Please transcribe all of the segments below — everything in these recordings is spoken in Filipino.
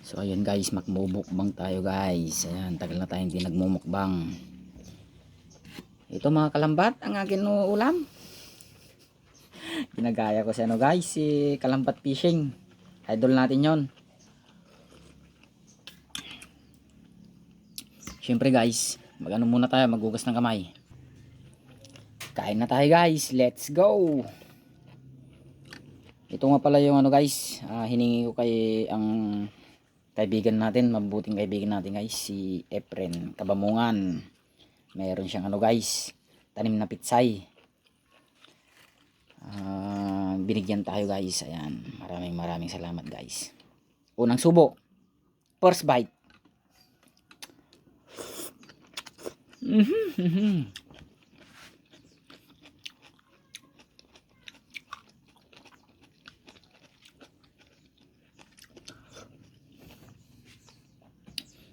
So ayun guys, magmumukbang tayo guys. Ayan, tagal na tayo hindi nagmumukbang. Ito mga kalambat, ang akin ulam. Ginagaya ko si ano guys, si Kalambat Fishing. Idol natin yon. Siyempre guys, magano muna tayo, magugas ng kamay. Kain na tayo guys, let's go. Ito nga pala yung ano guys, hiningi ko kay ang kaibigan natin, mabuting kaibigan natin guys, si Efren Kabamungan. Meron siyang ano guys, tanim na pitsay. Binigyan tayo guys. Ayan, maraming salamat guys. Unang subo, first bite.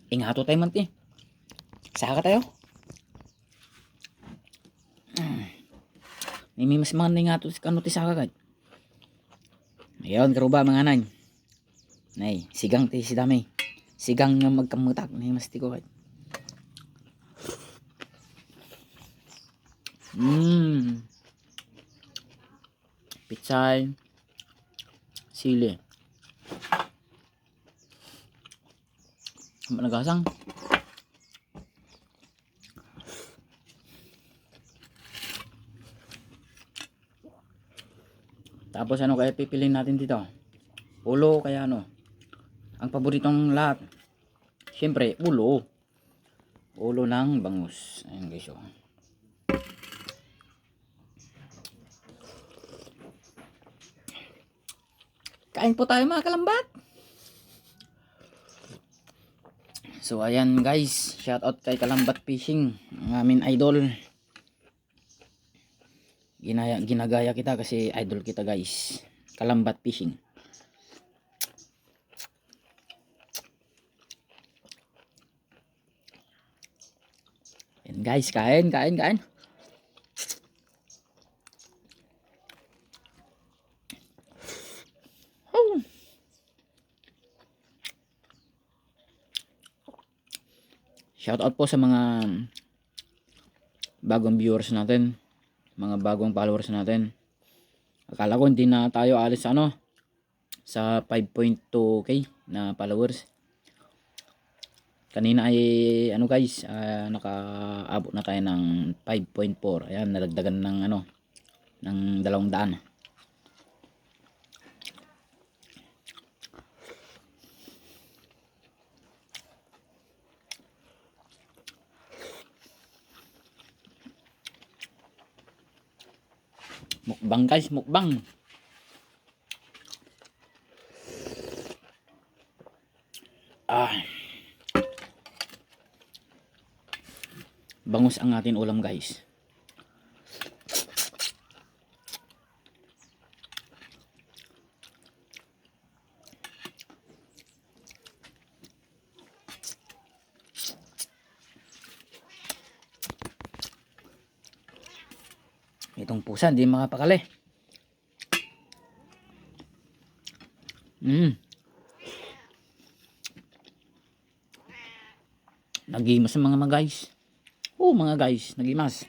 Ingato tayo man ti. Saka tayo. May mas mga ingato si kano ti saka kag. Ayun, karuba mga nan. Nay, sigang ti si dami. Sigang nga magkamutak nay mas ti ko kag. Pitsay. Sili. Managasang. Tapos ano kaya pipiliin natin dito? Ulo kaya ano? Ang paboritong lahat. Siyempre, ulo. Ulo ng bangus. Ayun guys oh. Kain po tayo mga kalambat. So ayan guys, shout out kay Kalambat Fishing, ang amin idol. Ginagaya kita kasi idol kita guys. Kalambat Fishing. Ayan guys, kain. Oh. Shout out po sa mga bagong viewers natin, mga bagong followers natin. Akala ko hindi na tayo alis sa ano, sa 5.2k na followers. Kanina ay ano guys, nakaabot na tayo ng 5.4. Ayan, nalagdagan ng ano, ng 200. Mukbang guys, mukbang. Bangus ang ating ulam guys. Itong pusa hindi makapakali. Nagimas ang mga guys. Mga guys, nagimas.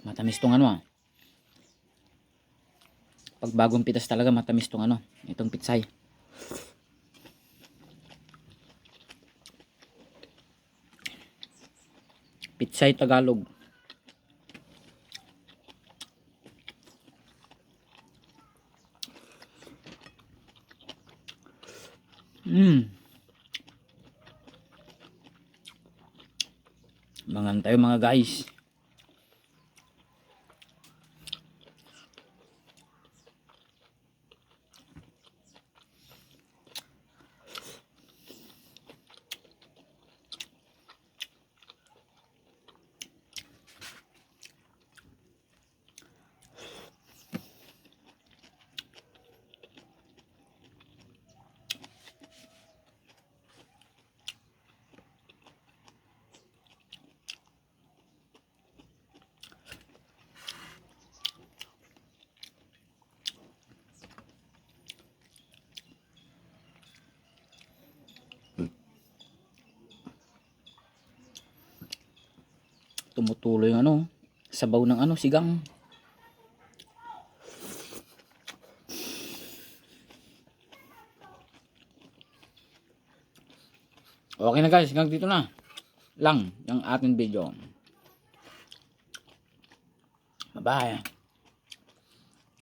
Matamis tong ano Pag bagong pitas talaga matamis tong ano, itong pitsay. Pitsay Tagalog. Mangan tayo mga guys. tumutulo yung ano, sabaw ng ano, sigang. Okay na guys, hanggang dito na lang yung ating video. Bye-bye.